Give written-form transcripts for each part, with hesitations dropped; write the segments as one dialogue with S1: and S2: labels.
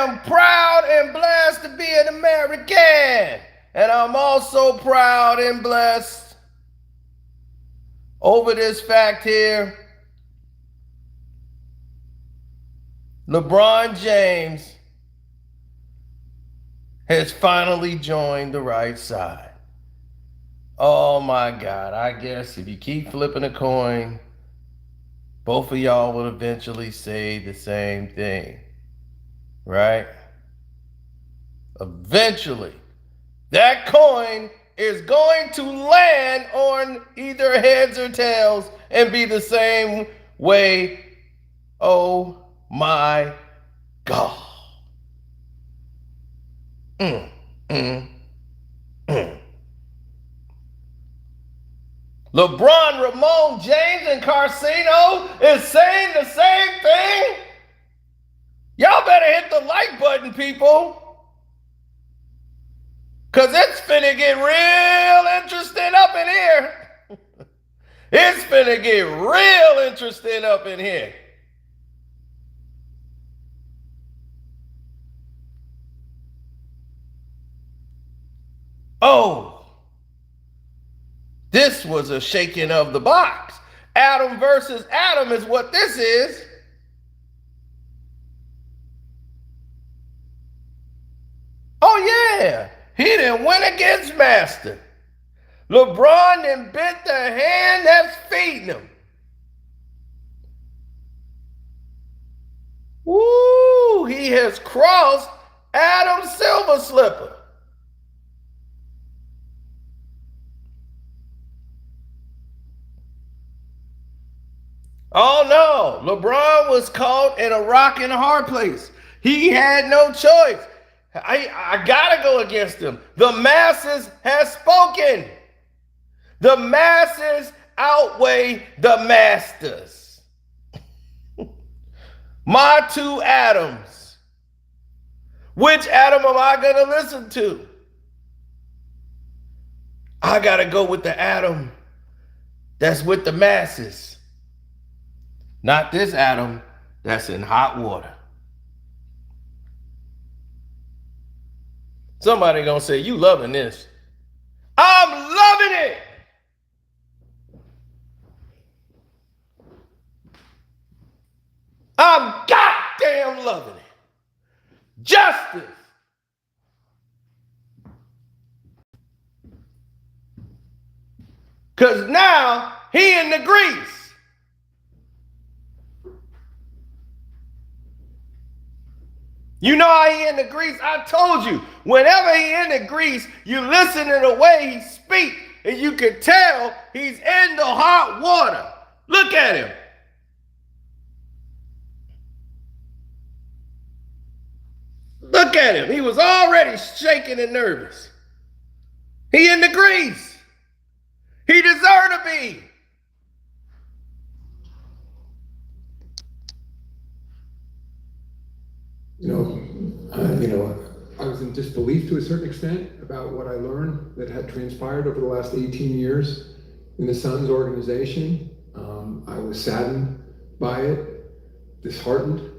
S1: am proud and blessed to be an American. And I'm also proud and blessed over this fact here. LeBron James has finally joined the right side. Oh my God, I guess if you keep flipping a coin, both of y'all will eventually say the same thing, right? Eventually, that coin is going to land on either heads or tails and be the same way. Oh my God. Mm, mm, mm. LeBron, Ramon, James, and Carcino is saying the same thing? Y'all better hit the like button, people. Because it's finna get real interesting up in here. It's finna get real interesting up in here. Oh, this was a shaking of the box. Adam versus Adam is what this is. Oh yeah, he didn't win against Master. LeBron then bit the hand that's feeding him. Woo, he has crossed Adam's silver slipper. Oh no, LeBron was caught in a rock and a hard place. He had no choice. I gotta go against him. The masses has spoken. The masses outweigh the masters. My two Adams. Which Adam am I gonna listen to? I gotta go with the Adam that's with the masses. Not this Adam that's in hot water. Somebody gonna say, you loving this. I'm loving it. I'm goddamn loving it. Justice. Because now he in the grease. You know how he in the grease? I told you, whenever he in the grease, you listen to the way he speak, and you can tell he's in the hot water. Look at him. Look at him. He was already shaking and nervous. He in the grease. He deserved to be.
S2: I was in disbelief to a certain extent about what I learned that had transpired over the last 18 years in the Suns organization. I was saddened by it, disheartened.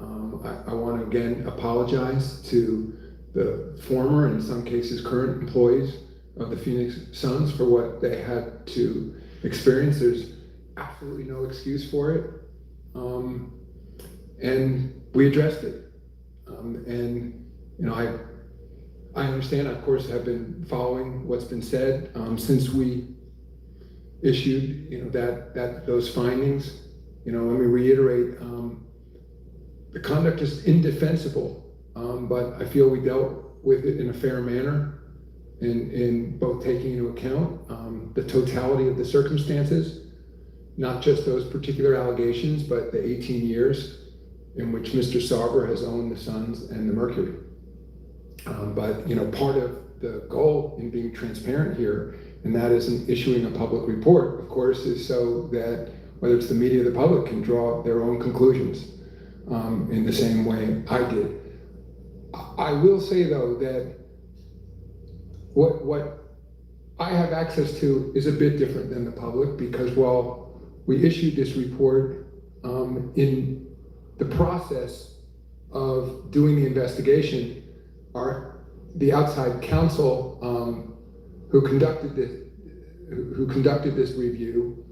S2: I want to again apologize to the former and in some cases current employees of the Phoenix Suns for what they had to experience. There's absolutely no excuse for it. And we addressed it. I understand, of course, have been following what's been said since we issued, those findings. Let me reiterate, the conduct is indefensible, but I feel we dealt with it in a fair manner, in both taking into account the totality of the circumstances, not just those particular allegations, but the 18 years in which Mr. Sarver has owned the Suns and the Mercury. But part of the goal in being transparent here, and that is in issuing a public report, of course, is so that whether it's the media or the public can draw their own conclusions in the same way I did. I will say though that what I have access to is a bit different than the public, because while we issued this report in the process of doing the investigation, the outside counsel who conducted this review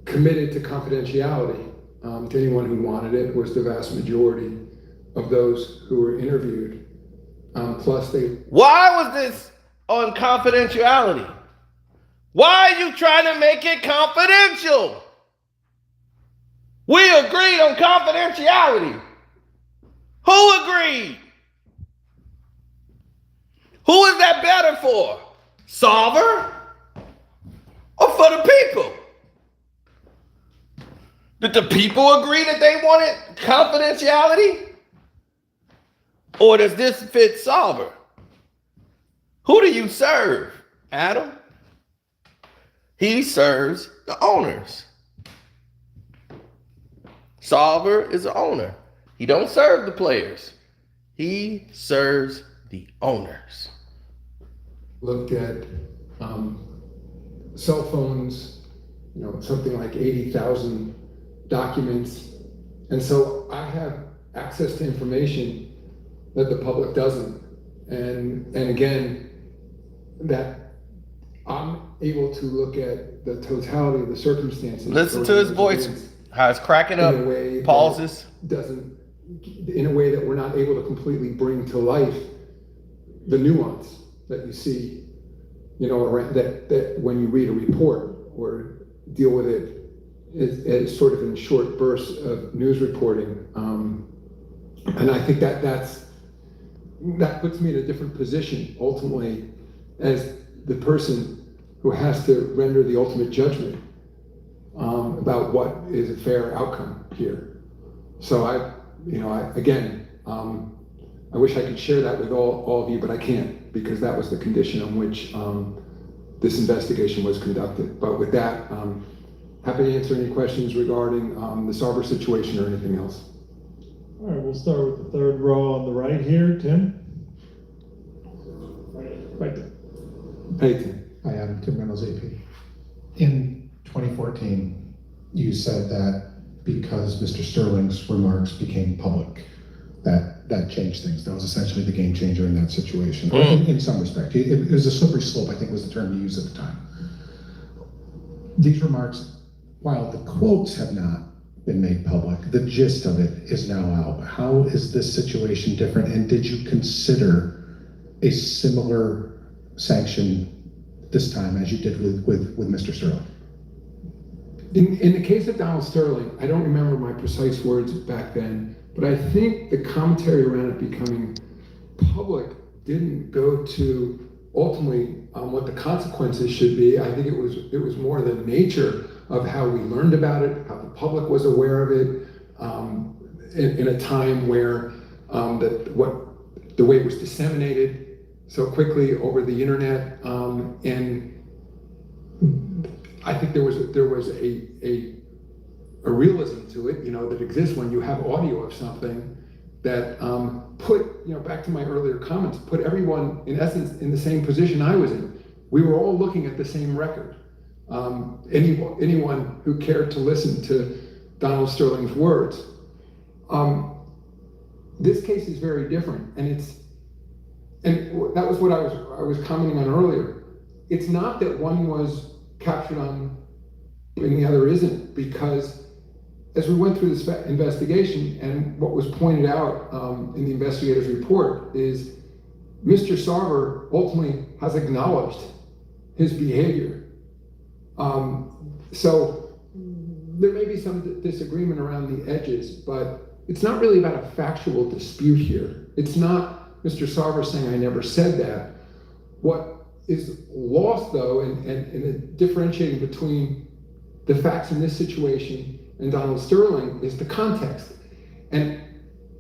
S2: committed to confidentiality to anyone who wanted it. Was the vast majority of those who were interviewed. Plus they...
S1: Why was this on confidentiality? Why are you trying to make it confidential? We agreed on confidentiality. Who agreed? Who is that better for? Sarver or for the people? Did the people agree that they wanted confidentiality? Or does this fit Sarver? Who do you serve, Adam? He serves the owners. Sarver is the owner. He don't serve the players. He serves the owners.
S2: Looked at cell phones, something like 80,000 documents. And so I have access to information that the public doesn't. And again, that I'm able to look at the totality of the circumstances.
S1: Listen to his voice, how it's cracking up, pauses.
S2: In a way that we're not able to completely bring to life the nuance that you see, around that when you read a report or deal with it as sort of in short bursts of news reporting. And I think that puts me in a different position ultimately as the person who has to render the ultimate judgment about what is a fair outcome here. So I wish I could share that with all of you, but I can't, because that was the condition on which this investigation was conducted. But with that, happy to answer any questions regarding the Sarver situation or anything else.
S3: All right, we'll start with the third row on the right here. Tim? Right there.
S2: Hey, Tim.
S4: Hi, I'm Tim Reynolds, AP. In 2014, you said that because Mr. Sterling's remarks became public, that changed things. That was essentially the game changer in that situation, in some respect. It was a slippery slope, I think was the term you used at the time. These remarks, while the quotes have not been made public, the gist of it is now out. How is this situation different, and did you consider a similar sanction this time as you did with Mr. Sterling?
S2: In the case of Donald Sterling, I don't remember my precise words back then, but I think the commentary around it becoming public didn't go to ultimately what the consequences should be. I think it was more the nature of how we learned about it, how the public was aware of it, in a time where the way it was disseminated so quickly over the internet, and I think there was a realism to it, that exists when you have audio of something that put, back to my earlier comments, put everyone in essence in the same position I was in. We were all looking at the same record. Anyone who cared to listen to Donald Sterling's words. This case is very different, and that was what I was commenting on earlier. It's not that one was captured on and the other isn't, because as we went through this investigation, and what was pointed out in the investigator's report is Mr. Sarver ultimately has acknowledged his behavior. So there may be some disagreement around the edges, but it's not really about a factual dispute here. It's not Mr. Sarver saying, I never said that. What is lost, though, in differentiating between the facts in this situation and Donald Sterling is the context. And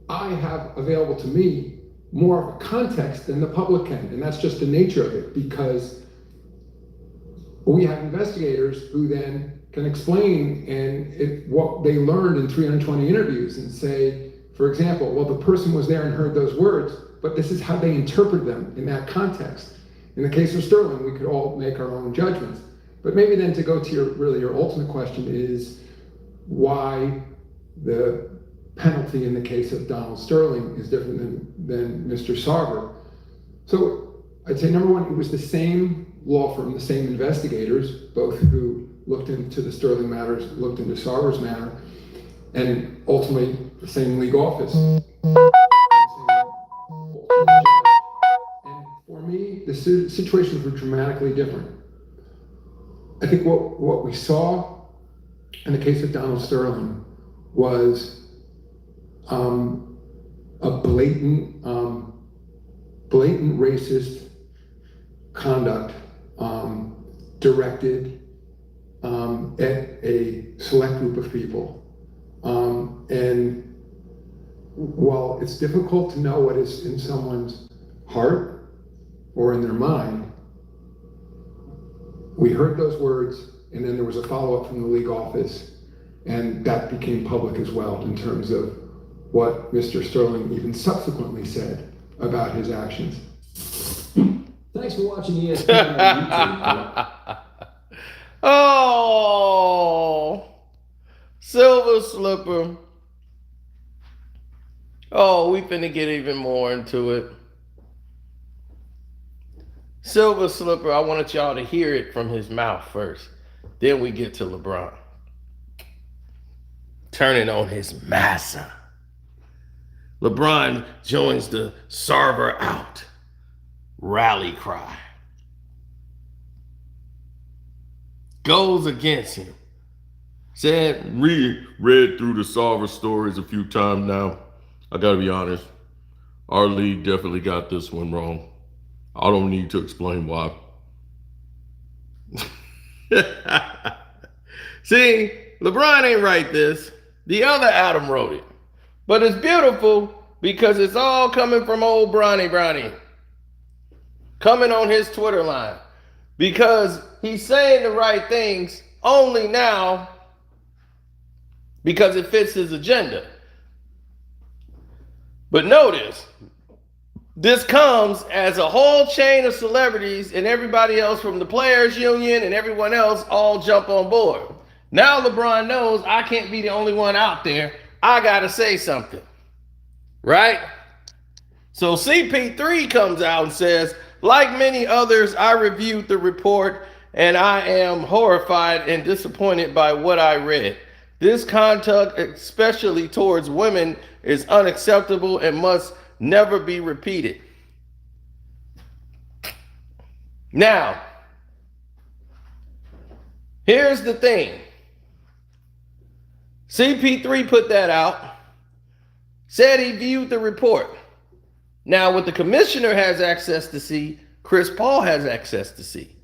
S2: I have available to me more of a context than the public can, and that's just the nature of it, because we have investigators who then can explain what they learned in 320 interviews and say, for example, well, the person was there and heard those words, but this is how they interpret them in that context. In the case of Sterling, we could all make our own judgments. But maybe then to go to your ultimate question is why the penalty in the case of Donald Sterling is different than Mr. Sarver. So I'd say number one, it was the same law firm, the same investigators, both who looked into the Sterling matters, looked into Sarver's matter, and ultimately the same league office. And for me, the situations were dramatically different. I think what we saw in the case of Donald Sterling was a blatant racist conduct directed at a select group of people. And while it's difficult to know what is in someone's heart or in their mind, we heard those words, and then there was a follow-up from the league office, and that became public as well in terms of what Mr. Sterling even subsequently said about his actions.
S5: Thanks for watching ESPN on YouTube.
S1: Oh, Silver Slipper. Oh, we finna get even more into it. Silver Slipper, I wanted y'all to hear it from his mouth first. Then we get to LeBron. Turning on his massa. LeBron joins the Sarver out rally cry. Goes against him. Said, read through the Sarver stories a few times now. I gotta be honest. Our league definitely got this one wrong. I don't need to explain why. See, LeBron ain't write this. The other Adam wrote it. But it's beautiful because it's all coming from old Bronny. Coming on his Twitter line. Because he's saying the right things only now because it fits his agenda. But notice, this comes as a whole chain of celebrities and everybody else from the Players Union and everyone else all jump on board. Now LeBron knows I can't be the only one out there. I gotta say something, right? So CP3 comes out and says, like many others, I reviewed the report and I am horrified and disappointed by what I read. This conduct, especially towards women, is unacceptable and must never be repeated. Now, here's the thing. CP3 put that out, said he viewed the report. Now, what the commissioner has access to see, Chris Paul has access to see.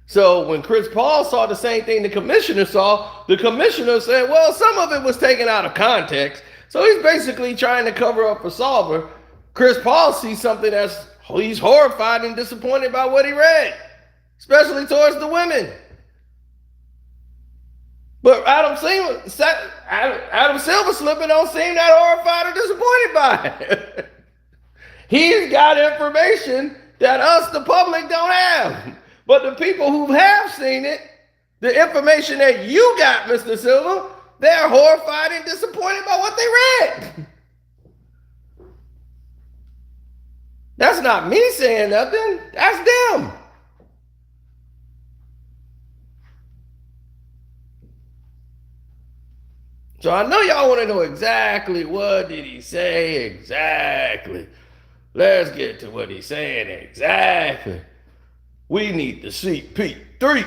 S1: So when Chris Paul saw the same thing the commissioner saw, the commissioner said, well, some of it was taken out of context. So he's basically trying to cover up for Sarver. Chris Paul sees something he's horrified and disappointed by what he read, especially towards the women. But Adam Silver Slipper don't seem that horrified or disappointed by it. He's got information that us, the public, don't have. But the people who have seen it, the information that you got, Mr. Silver, they're horrified and disappointed by what they read. That's not me saying nothing. That's them. So I know y'all want to know exactly what did he say exactly. Let's get to what he's saying exactly. We need the CP3.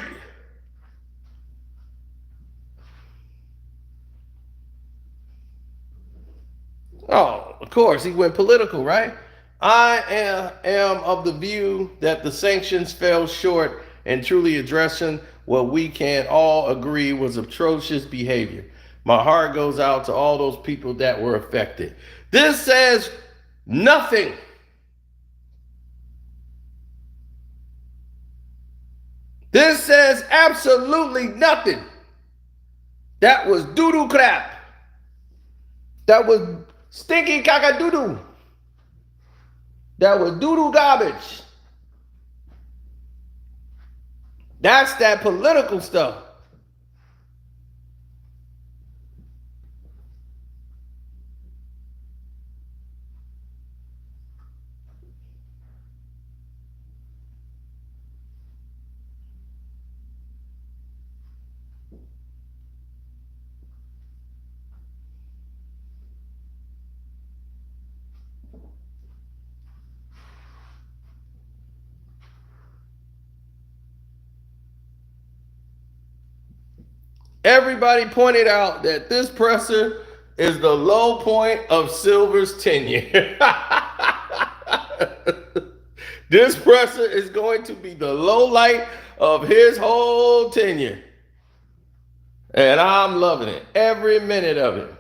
S1: Oh, of course, he went political, right? I am of the view that the sanctions fell short in truly addressing what we can all agree was atrocious behavior. My heart goes out to all those people that were affected. This says nothing. This says absolutely nothing. That was doo-doo crap. That was stinky caca-doo-doo. That was doo-doo garbage. That's that political stuff. Everybody pointed out that this presser is the low point of Silver's tenure. This presser is going to be the low light of his whole tenure. And I'm loving it, every minute of it.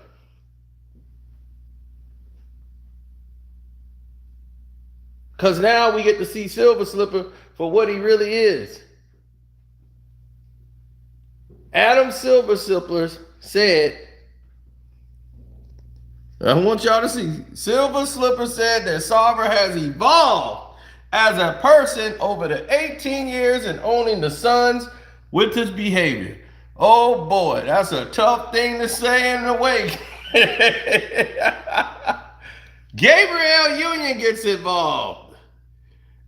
S1: Because now we get to see Silver Slipper for what he really is. Adam Silver Slipper said, I want y'all to see, Silver Slipper said that Sarver has evolved as a person over the 18 years and owning the Suns with his behavior. Oh boy, that's a tough thing to say in a way. Gabriel Union gets involved.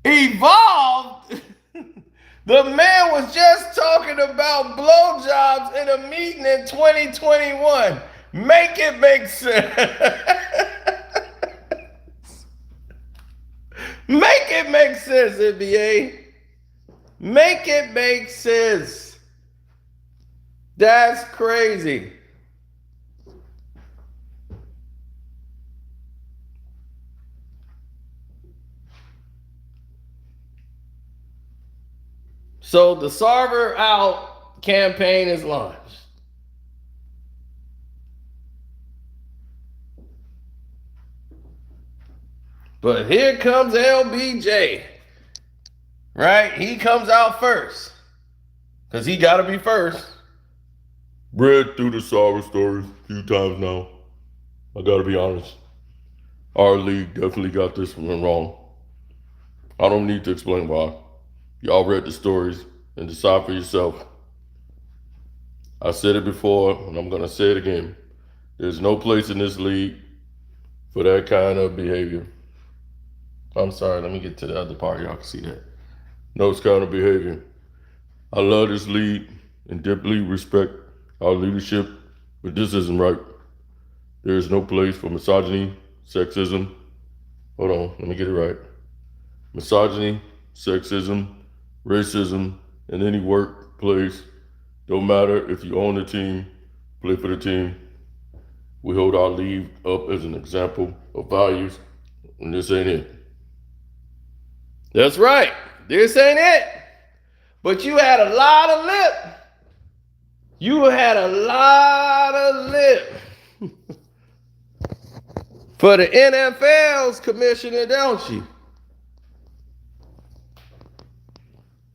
S1: Evolved? The man was just talking about blowjobs in a meeting in 2021. Make it make sense. Make it make sense, NBA. Make it make sense. That's crazy. So the Sarver out campaign is launched. But here comes LBJ, right? He comes out first because he got to be first. Read through the Sarver stories a few times now. I got to be honest. Our league definitely got this one wrong. I don't need to explain why. Y'all read the stories and decide for yourself. I said it before, and I'm going to say it again. There's no place in this league for that kind of behavior. I'm sorry, let me get to the other part. Y'all can see that. No kind of behavior. I love this league and deeply respect our leadership, but this isn't right. There is no place for misogyny, sexism. Hold on, let me get it right. Misogyny, sexism, racism in any workplace. Don't matter if you own the team, play for the team. We hold our league up as an example of values, and this ain't it. That's right. This ain't it. But you had a lot of lip. You had a lot of lip for the NFL's commissioner, don't you?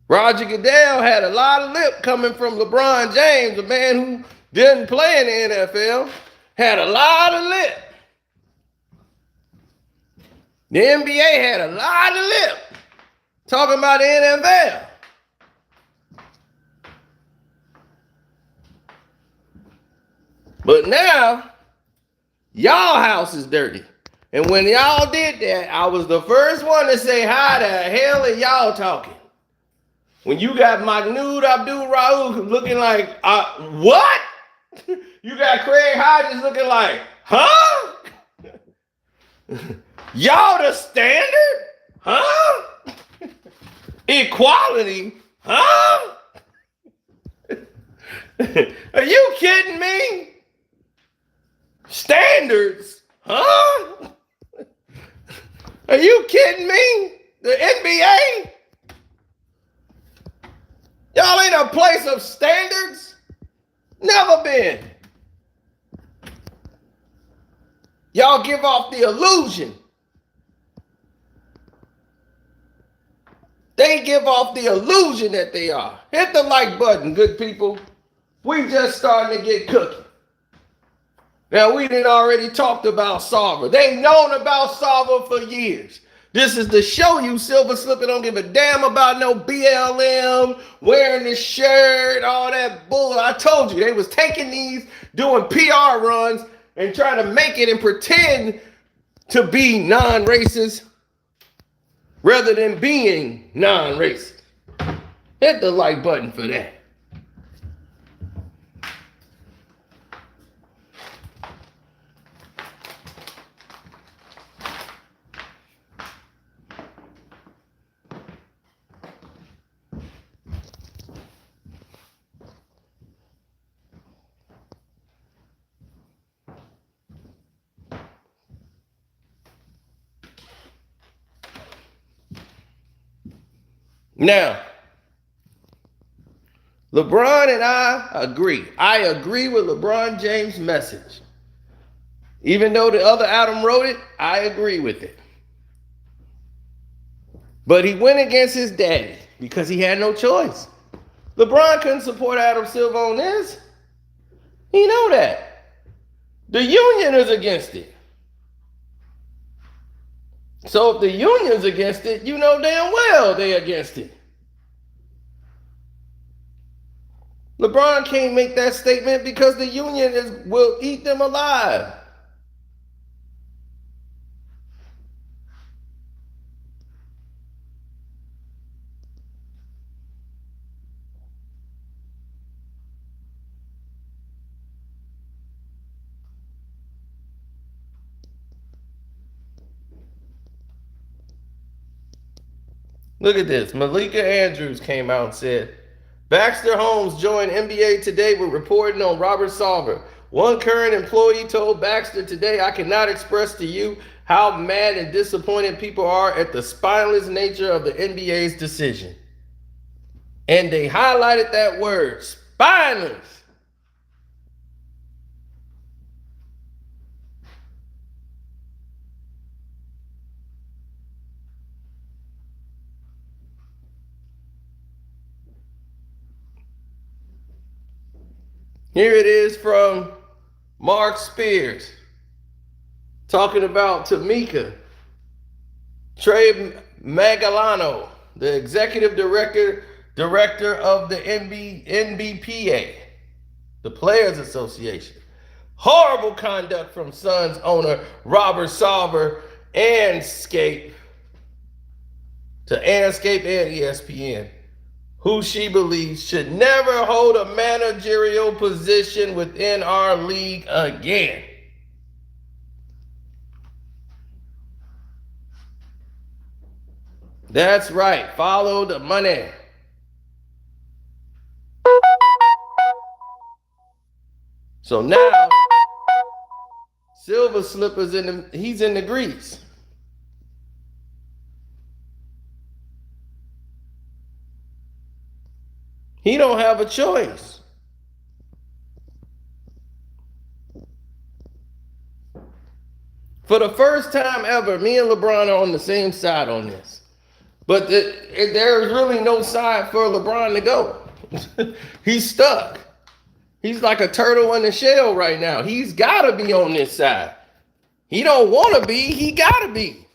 S1: Roger Goodell had a lot of lip coming from LeBron James, a man who didn't play in the NFL, had a lot of lip. The NBA had a lot of lip talking about the NFL. But now, y'all house is dirty. And when y'all did that, I was the first one to say, how the hell are y'all talking? When you got Mahmoud Abdul-Rauf looking like, what? You got Craig Hodges looking like, huh? Y'all the standard? Huh? Equality? Huh? Are you kidding me? Standards? Huh? Are you kidding me? The NBA? Y'all ain't a place of standards? Never been. Y'all give off the illusion. They give off the illusion that they are. Hit the like button, good people. We just starting to get cooking. Now, we done already talked about Sarver. They've known about Sarver for years. This is to show you Silver Slipper don't give a damn about no BLM, wearing this shirt, all that bull. I told you, they was taking these, doing PR runs, and trying to make it and pretend to be non-racist rather than being non-racist. Hit the like button for that. Now, LeBron and I agree. I agree with LeBron James' message. Even though the other Adam wrote it, I agree with it. But he went against his daddy because he had no choice. LeBron couldn't support Adam Silver on this. He know that. The union is against it. So if the union's against it, you know damn well they're against it. LeBron can't make that statement because the union will eat them alive. Look at this. Malika Andrews came out and said, Baxter Holmes joined NBA Today with reporting on Robert Sarver. One current employee told Baxter Today, I cannot express to you how mad and disappointed people are at the spineless nature of the NBA's decision. And they highlighted that word, spineless. Here it is from Mark Spears talking about Tamika. Trey Magalano, the executive director of the NBPA, the Players Association. Horrible conduct from Suns owner Robert Sarver and Anscape and ESPN, who she believes should never hold a managerial position within our league again. That's right. Follow the money. So now, Silver Slipper's he's in the grease. He don't have a choice. For the first time ever, me and LeBron are on the same side on this. But there is really no side for LeBron to go. He's stuck. He's like a turtle in a shell right now. He's got to be on this side. He don't want to be. He got to be.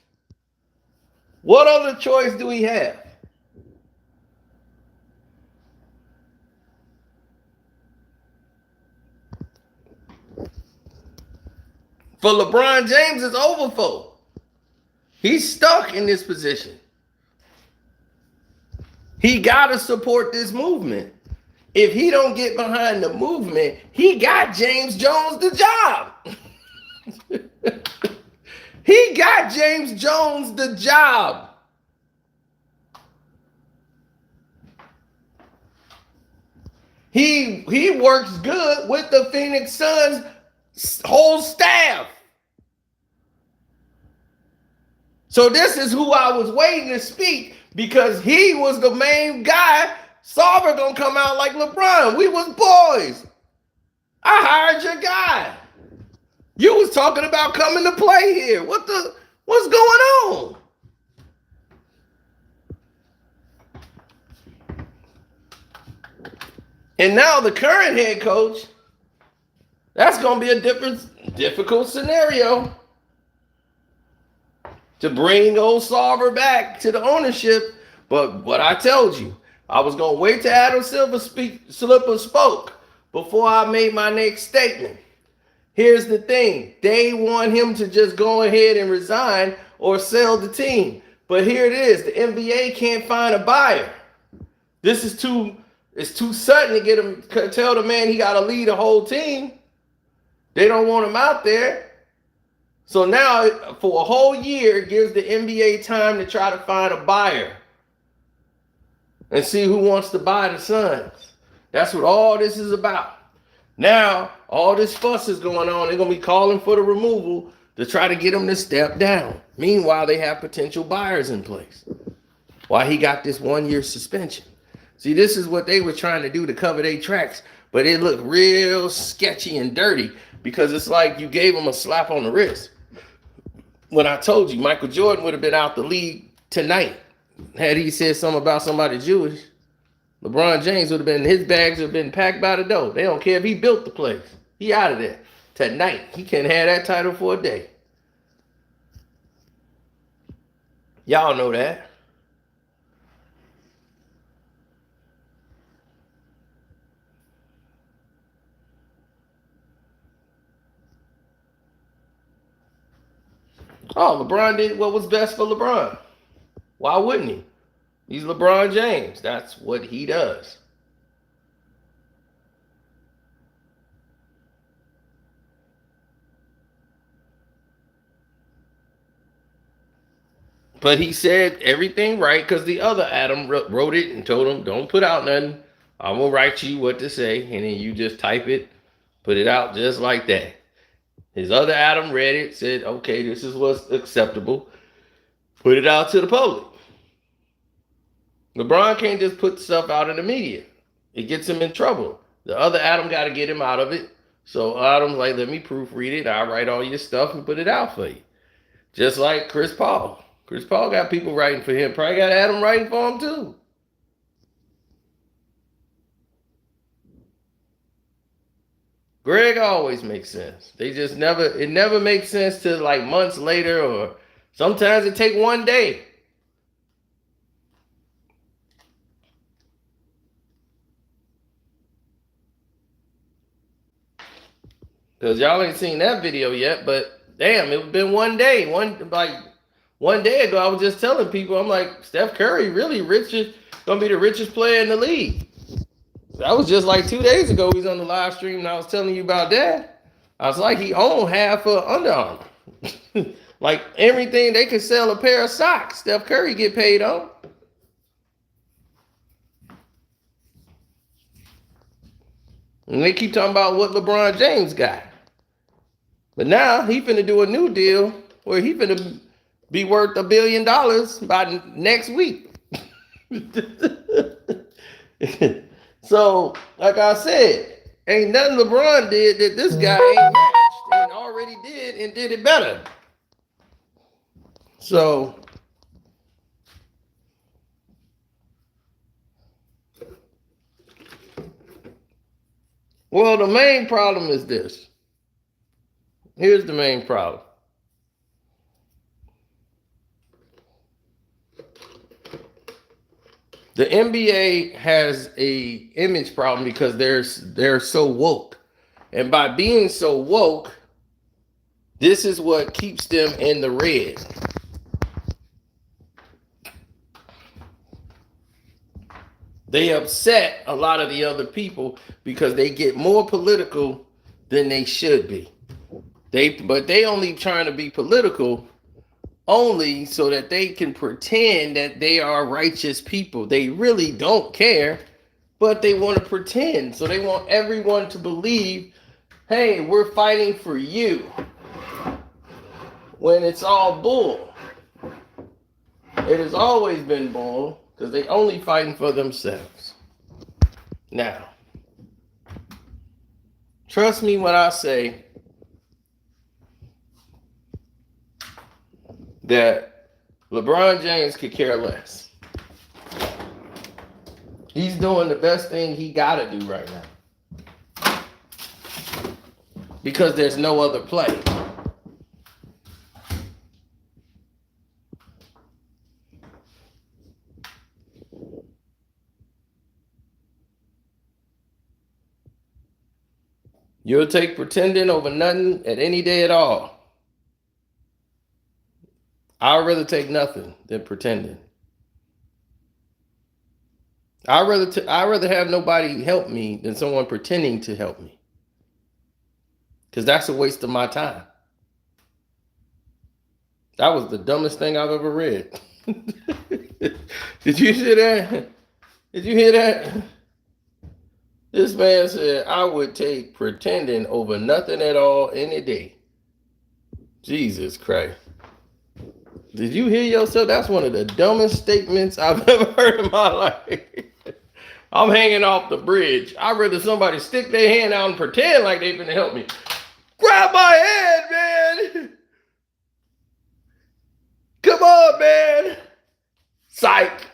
S1: What other choice do he have? For LeBron James, it's over for. He's stuck in this position. He got to support this movement. If he don't get behind the movement, he got James Jones the job. He got James Jones the job. He works good with the Phoenix Suns whole staff. So this is who I was waiting to speak, because he was the main guy. Sarver gonna come out like LeBron. We was boys. I hired your guy. You was talking about coming to play here. What's going on? And now the current head coach, that's going to be a difficult scenario to bring old Sarver back to the ownership. But what I told you, I was going to wait till Adam Silver spoke before I made my next statement. Here's the thing. They want him to just go ahead and resign or sell the team. But here it is. The NBA can't find a buyer. This is it's too sudden to get him, tell the man he got to lead a whole team. They don't want him out there. So now for a whole year, it gives the NBA time to try to find a buyer and see who wants to buy the Suns. That's what all this is about. Now, all this fuss is going on. They're going to be calling for the removal to try to get them to step down. Meanwhile, they have potential buyers in place. why he got this 1-year suspension. See, this is what they were trying to do to cover their tracks, but it looked real sketchy and dirty because it's like you gave him a slap on the wrist. When I told you Michael Jordan would have been out the league tonight had he said something about somebody Jewish. LeBron James would have been, his bags would have been packed by the door. They don't care if he built the place. He out of there tonight. He can't have that title for a day. Y'all know that. Oh, LeBron did what was best for LeBron. Why wouldn't he? He's LeBron James. That's what he does. But he said everything right because the other Adam wrote it and told him, don't put out nothing. I'm going to write you what to say. And then you just type it, put it out just like that. His other Adam read it, said, okay, this is what's acceptable. Put it out to the public. LeBron can't just put stuff out in the media. It gets him in trouble. The other Adam got to get him out of it. So Adam's like, let me proofread it. I'll write all your stuff and put it out for you. Just like Chris Paul. Chris Paul got people writing for him. Probably got Adam writing for him too. Greg always makes sense. It never makes sense till like months later, or sometimes it take one day. Because y'all ain't seen that video yet, but damn, it's been one day. One day ago, I was just telling people, I'm like, Steph Curry really gonna be the richest player in the league. That was just like 2 days ago. He was on the live stream and I was telling you about that. I was like, he owned half of Under Armour. Like everything, they could sell a pair of socks. Steph Curry get paid on. And they keep talking about what LeBron James got. But now he finna do a new deal where he finna be worth $1 billion by next week. So, like I said, ain't nothing LeBron did that this guy ain't matched and already did and did it better. So, well, the main problem is this. Here's the main problem. The NBA has a image problem because they're so woke. And by being so woke, this is what keeps them in the red. They upset a lot of the other people because they get more political than they should be. But they only trying to be political only so that they can pretend that they are righteous people. They really don't care, but they want to pretend. So they want everyone to believe, hey, we're fighting for you, when it's all bull. It has always been bull because they only fighting for themselves. Now, trust me when I say that LeBron James could care less. He's doing the best thing he got to do right now because there's no other play. You'll take pretending over nothing at any day at all. I'd rather take nothing than pretending. I'd rather have nobody help me than someone pretending to help me. Because that's a waste of my time. That was the dumbest thing I've ever read. Did you hear that? Did you hear that? This man said, I would take pretending over nothing at all any day. Jesus Christ. Did you hear yourself? That's one of the dumbest statements I've ever heard in my life. I'm hanging off the bridge. I'd rather somebody stick their hand out and pretend like they're gonna help me. Grab my hand, man. Come on, man. Psych.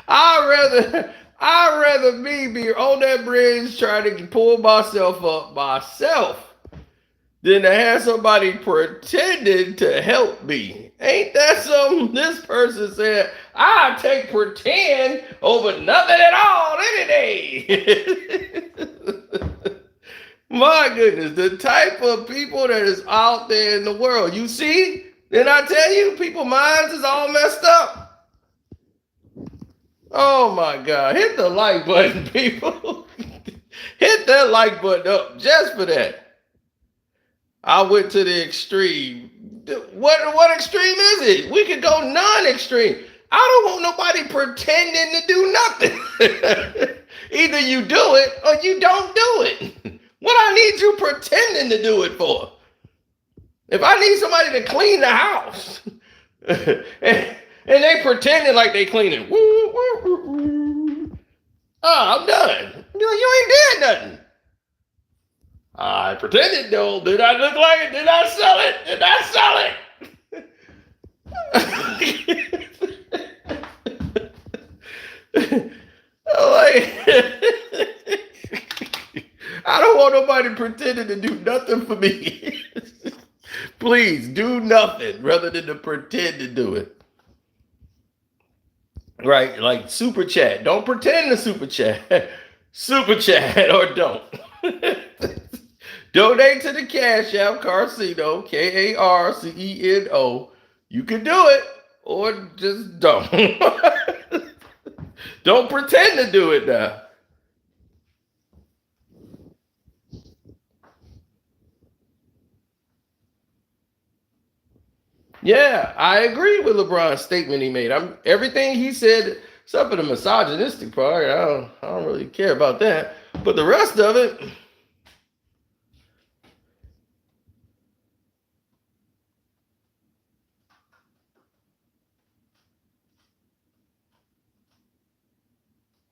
S1: I'd rather me be on that bridge trying to pull myself up myself than to have somebody pretending to help me. Ain't that something? This person said, I take pretend over nothing at all any day. My goodness, the type of people that is out there in the world. You see? Didn't I tell you? People's minds is all messed up. Oh my God. Hit the like button, people. Hit that like button up just for that. I went to the extreme. What extreme is it? We could go non-extreme. I don't want nobody pretending to do nothing. Either you do it or you don't do it. What I need you pretending to do it for? If I need somebody to clean the house and they pretending like they cleaning, I'm done. You ain't did nothing. I pretended though. Did I look like it? Did I sell it? Did I sell it? I don't want nobody pretending to do nothing for me. Please do nothing rather than to pretend to do it. Right? Like super chat. Don't pretend to super chat. Super chat or don't. Donate to the Cash App Carceno, Karceno. You can do it or just don't. Don't pretend to do it now. Yeah, I agree with LeBron's statement he made. Everything he said, except for the misogynistic part, I don't really care about that. But the rest of it,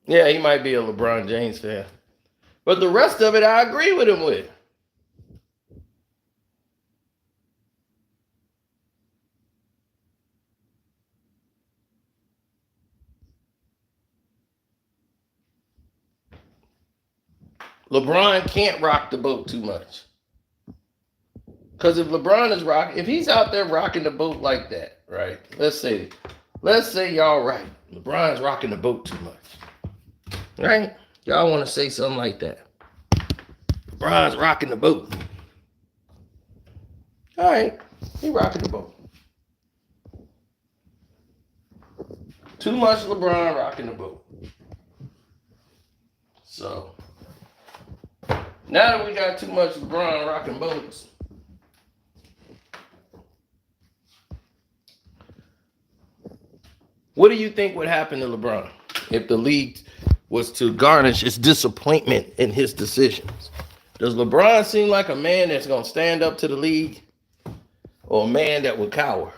S1: yeah, he might be a LeBron James fan. But the rest of it, I agree with him with. LeBron can't rock the boat too much. Because if LeBron is if he's out there rocking the boat like that, right? Let's say y'all right. LeBron's rocking the boat too much. Right? Y'all want to say something like that. LeBron's rocking the boat. All right. He rocking the boat. Too much LeBron rocking the boat. So now that we got too much LeBron rocking boats, what do you think would happen to LeBron if the league was to garnish its disappointment in his decisions? Does LeBron seem like a man that's going to stand up to the league or a man that would cower?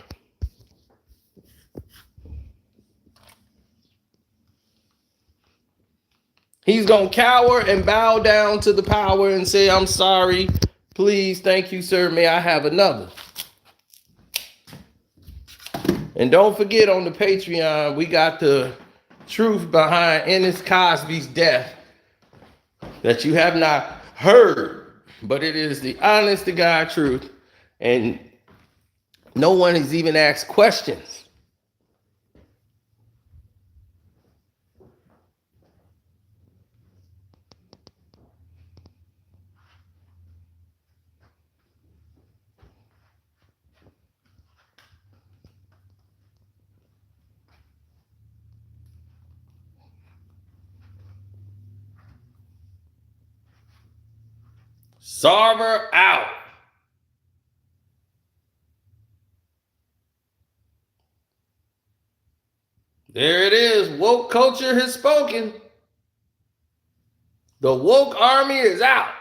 S1: He's going to cower and bow down to the power and say, I'm sorry. Please, thank you, sir. May I have another? And don't forget on the Patreon, we got the truth behind Ennis Cosby's death that you have not heard, but it is the honest to God truth. And no one has even asked questions. Sarver out. There it is. Woke culture has spoken. The woke army is out.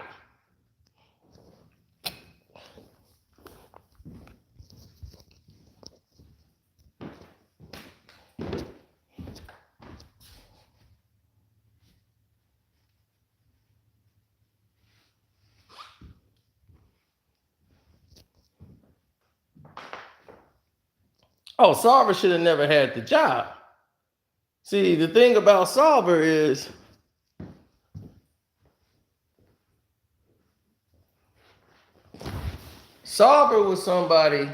S1: Oh, Sarver should have never had the job. See, the thing about Sarver is Sarver was somebody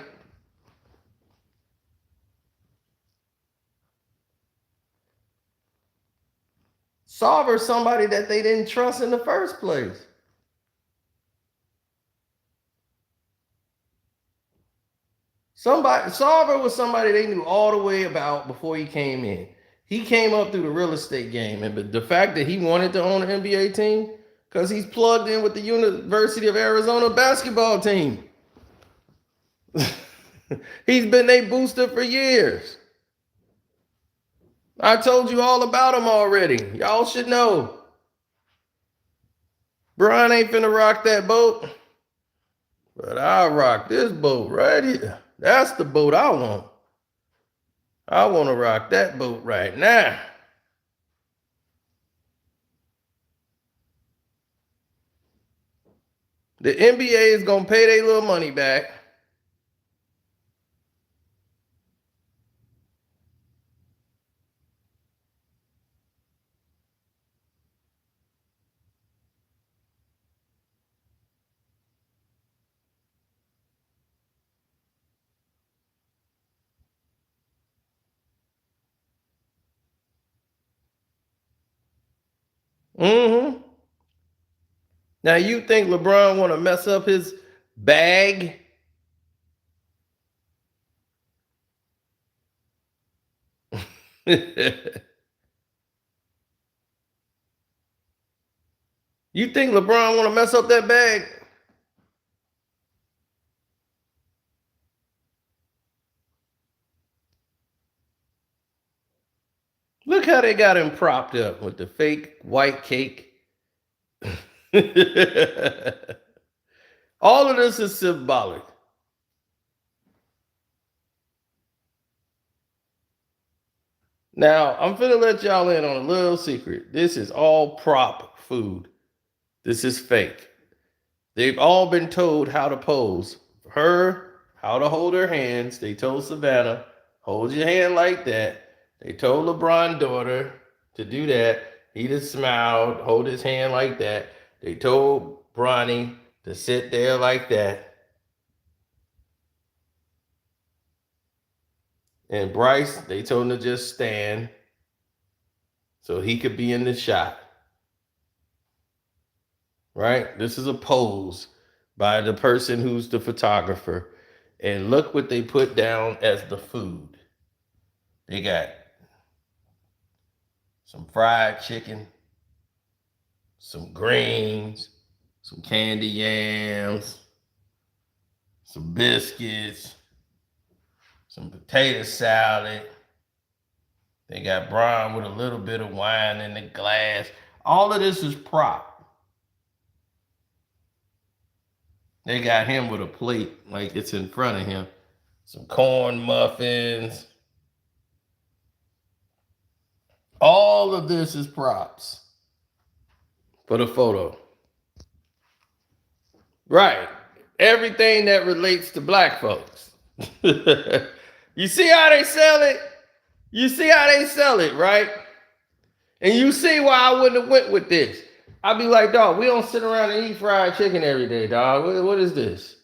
S1: that they didn't trust in the first place. Sarver was somebody they knew all the way about before he came in. He came up through the real estate game, and the fact that he wanted to own an NBA team, because he's plugged in with the University of Arizona basketball team. He's been their booster for years. I told you all about him already. Y'all should know. Brian ain't finna rock that boat, but I'll rock this boat right here. That's the boat I want. I want to rock that boat right now. The NBA is going to pay their little money back. Mm-hmm. Now you think LeBron want to mess up his bag? You think LeBron want to mess up that bag? Look how they got him propped up with the fake white cake. All of this is symbolic. Now, I'm finna let y'all in on a little secret. This is all prop food. This is fake. They've all been told how to pose. Her, how to hold her hands. They told Savannah, hold your hand like that. They told LeBron's daughter to do that. He just smiled, hold his hand like that. They told Bronny to sit there like that. And Bryce, they told him to just stand so he could be in the shot. Right? This is a pose by the person who's the photographer. And look what they put down as the food. They got some fried chicken, some greens, some candy yams, some biscuits, some potato salad. They got Brian with a little bit of wine in the glass. All of this is prop. They got him with a plate like it's in front of him. Some corn muffins. All of this is props for the photo. Right. Everything that relates to black folks. You see how they sell it? You see how they sell it, right? And you see why I wouldn't have went with this. I'd be like, dog, we don't sit around and eat fried chicken every day, dog. What is this?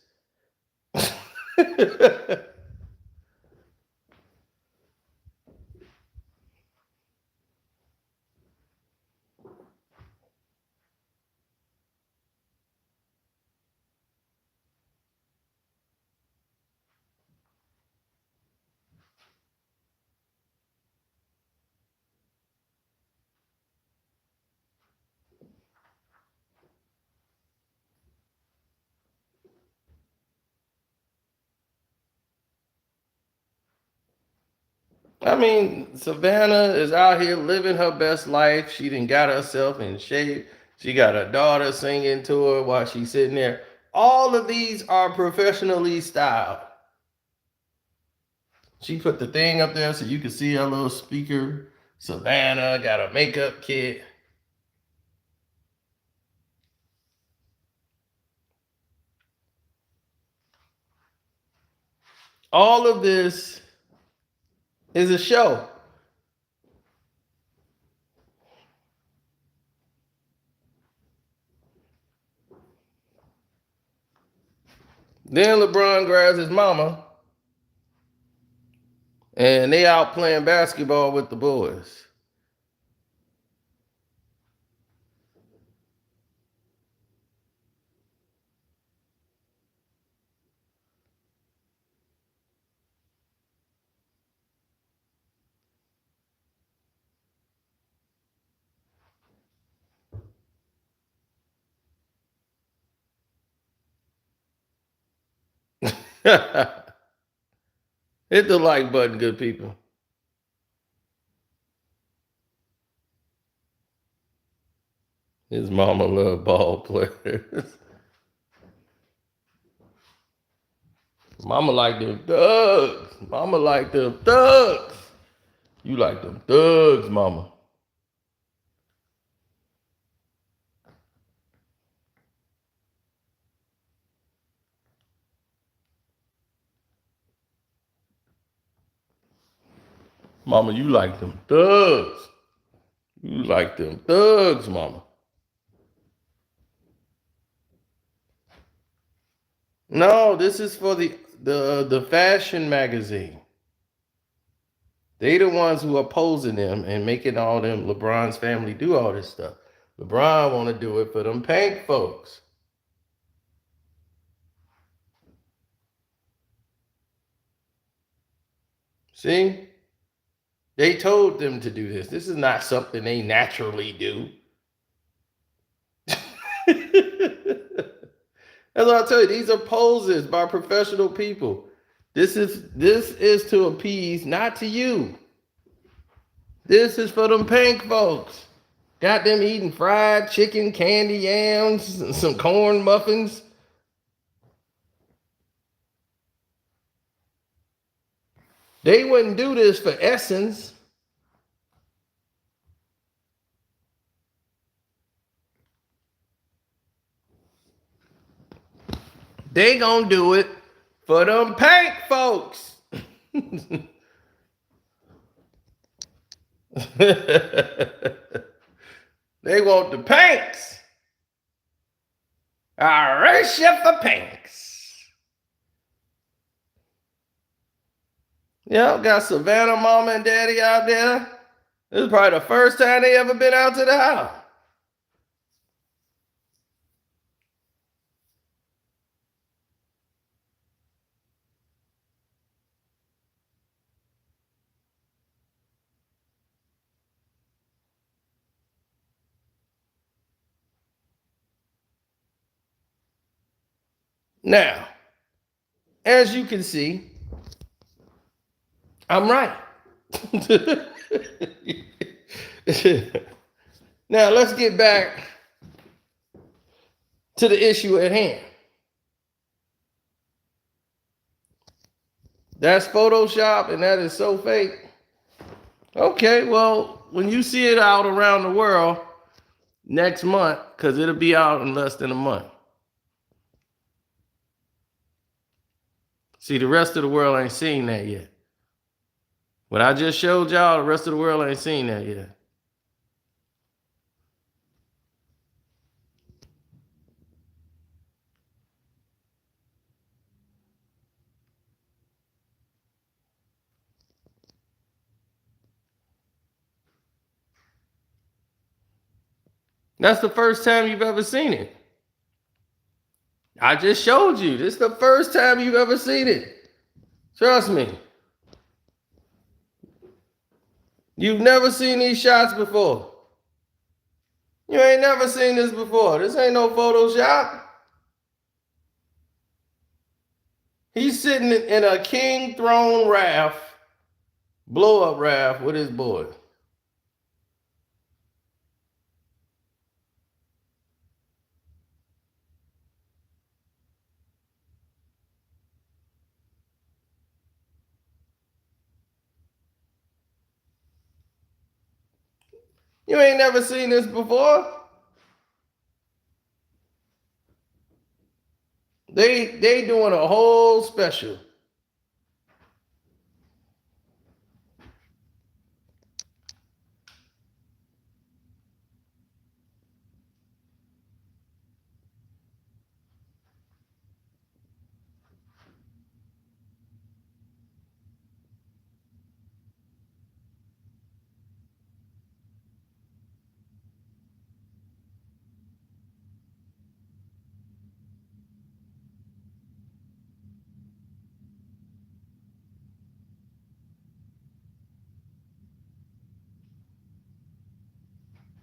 S1: I mean, Savannah is out here living her best life. She done got herself in shape. She got her daughter singing to her while she's sitting there. All of these are professionally styled. She put the thing up there so you can see her little speaker. Savannah got a makeup kit. All of this It's a show. Then LeBron grabs his mama, and they out playing basketball with the boys. Hit the like button, good people. His mama love ball players. Mama like them thugs. Mama like them thugs. You like them thugs, mama. Mama, you like them thugs. You like them thugs, mama. No, this is for the fashion magazine. They the ones who are opposing them and making all them LeBron's family do all this stuff. LeBron want to do it for them pink folks. See? They told them to do this. This is not something they naturally do. That's what I tell you. These are poses by professional people. This is to appease, not to you. This is for them pink folks. Got them eating fried chicken, candy yams, and some corn muffins. They wouldn't do this for Essence. They gonna do it for them pink folks. They want the pinks. I race you for pinks. Yep, got Savannah mama and daddy out there. This is probably the first time they ever been out to the house. Now, as you can see, I'm right. Now, let's get back to the issue at hand. That's Photoshop and that is so fake. Okay, well, when you see it out around the world next month, because it'll be out in less than a month. See, the rest of the world ain't seen that yet. What I just showed y'all, the rest of the world ain't seen that yet. That's the first time you've ever seen it. I just showed you. This is the first time you've ever seen it. Trust me. You've never seen these shots before. You ain't never seen this before. This ain't no Photoshop. He's sitting in a king throne raft, blow up raft with his boys. You ain't never seen this before. They doing a whole special.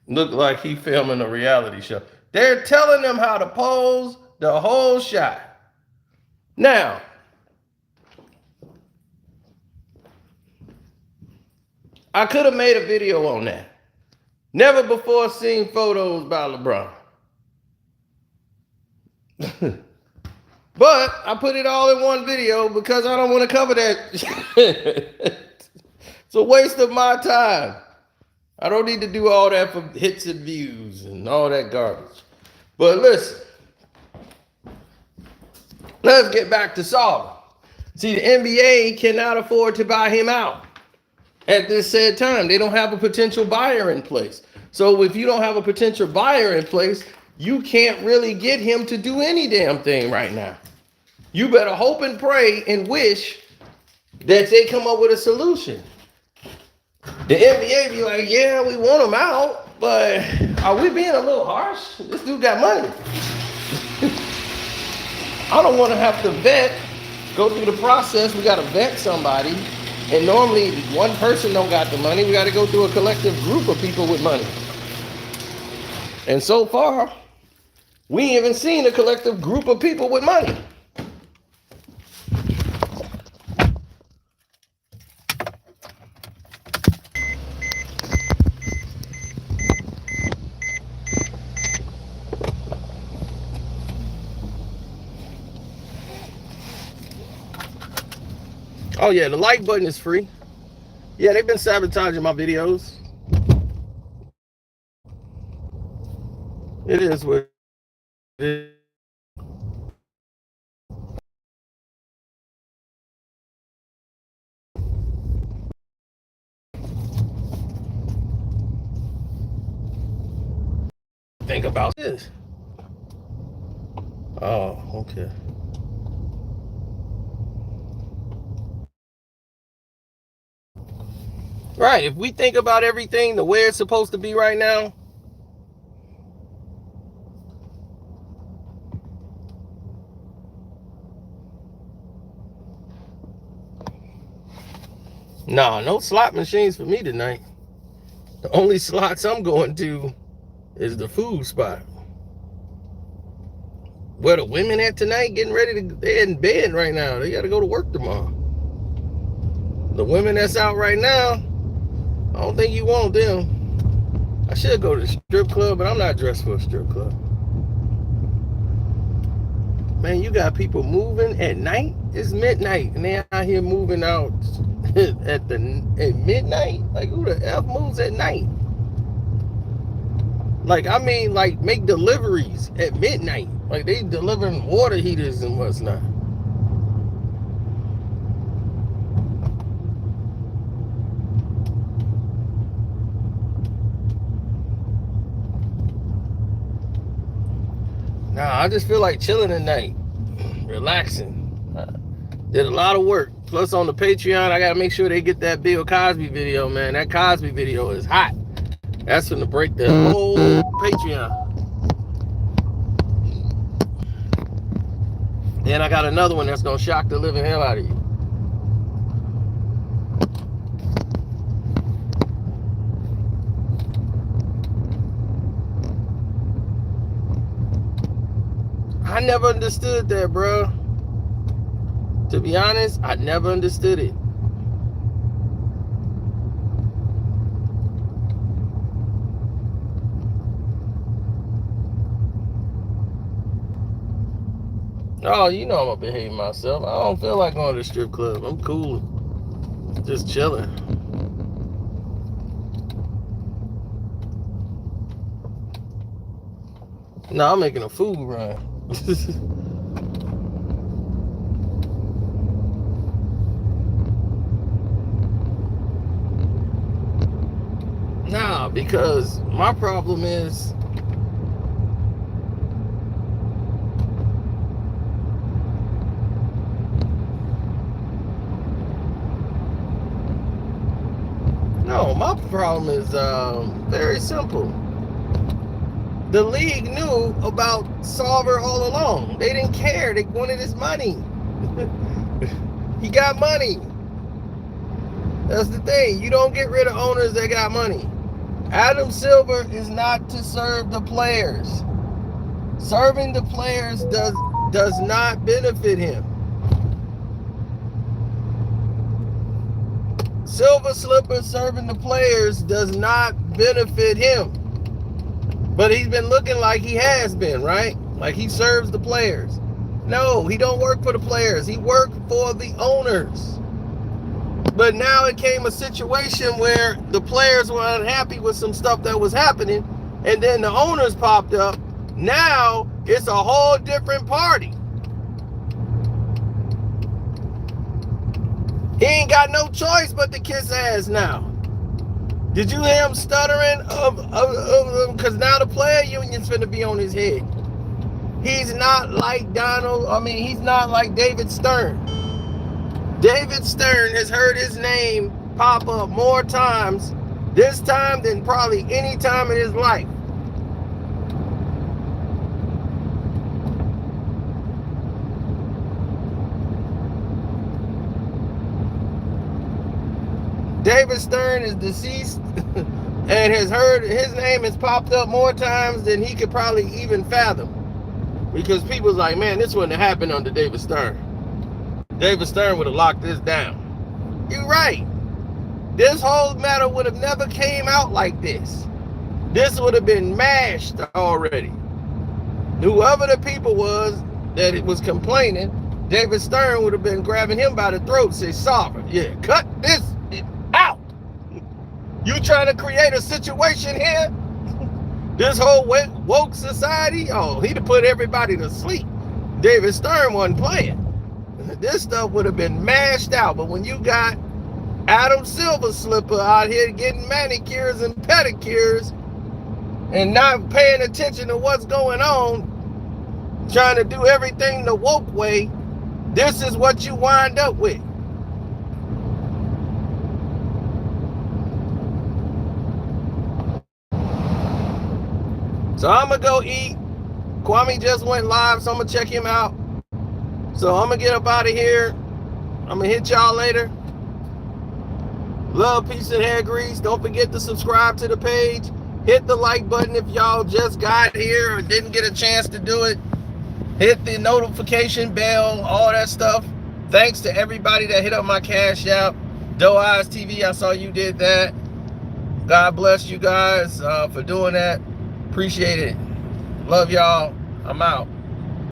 S1: Look like he filming a reality show. They're telling them how to pose the whole shot. Now, I could have made a video on that. Never before seen photos by LeBron. But I put it all in one video because I don't want to cover that. It's a waste of my time. I don't need to do all that for hits and views and all that garbage. But listen, let's get back to Sarver. See, the NBA cannot afford to buy him out at this said time. They don't have a potential buyer in place. So if you don't have a potential buyer in place, you can't really get him to do any damn thing right now. You better hope and pray and wish that they come up with a solution. The NBA be like, yeah, we want him out, but are we being a little harsh? This dude got money. I don't want to have to go through the process. We got to vet somebody. And normally one person don't got the money. We got to go through a collective group of people with money. And so far, we ain't even seen a collective group of people with money. Oh yeah, the like button is free. Yeah, they've been sabotaging my videos. It is what it is. Think about this. Oh, okay. Right, if we think about everything the way it's supposed to be right now, nah, no slot machines for me tonight. The only slots I'm going to is the food spot. Where the women at tonight getting ready to, they're in bed right now. They got to go to work tomorrow. The women that's out right now, I don't think you want them. I should go to the strip club, but I'm not dressed for a strip club. Man, you got people moving at night. It's midnight, and they're out here moving out at midnight. Like, who the F moves at night? Like, I mean, like, make deliveries at midnight. Like, they delivering water heaters and what's not. Nah, I just feel like chilling at night, relaxing. Did a lot of work. Plus on the Patreon, I gotta make sure they get that Bill Cosby video, man. That Cosby video is hot. That's gonna break the whole Patreon. Then I got another one that's gonna shock the living hell out of you. I never understood that, bro. To be honest, I never understood it. Oh, you know I'm gonna behave myself. I don't feel like going to the strip club. I'm cool. Just chilling. No, I'm making a food run. Nah, because my problem is my problem is very simple. The league knew about Sarver all along. They didn't care. They wanted his money. He got money. That's the thing. You don't get rid of owners that got money. Adam Silver is not to serve the players. Serving the players does not benefit him. Silver Slipper serving the players does not benefit him. But he's been looking like he has been, right? Like he serves the players. No, he don't work for the players. He worked for the owners. But now it came a situation where the players were unhappy with some stuff that was happening, and then the owners popped up. Now it's a whole different party. He ain't got no choice but to kiss ass now. Did you hear him stuttering? Because now the player union's finna be on his head. He's not like he's not like David Stern. David Stern has heard his name pop up more times this time than probably any time in his life. David Stern is deceased and has heard his name has popped up more times than he could probably even fathom. Because people's like, man, this wouldn't have happened under David Stern. David Stern would have locked this down. You're right. This whole matter would have never came out like this. This would have been mashed already. Whoever the people was that it was complaining, David Stern would have been grabbing him by the throat, say, Sarver, yeah, cut this out. You trying to create a situation here? This whole woke society, oh, he'd have put everybody to sleep. David Stern wasn't playing. This stuff would have been mashed out. But when you got Adam Silver Slipper out here getting manicures and pedicures and not paying attention to what's going on, trying to do everything the woke way, this is what you wind up with. So I'm going to go eat. Kwame just went live, so I'm going to check him out. So I'm going to get up out of here. I'm going to hit y'all later. Love, peace, and hair grease. Don't forget to subscribe to the page. Hit the like button if y'all just got here or didn't get a chance to do it. Hit the notification bell, all that stuff. Thanks to everybody that hit up my Cash App. Doe Eyes TV, I saw you did that. God bless you guys for doing that. Appreciate it. Love y'all. I'm out.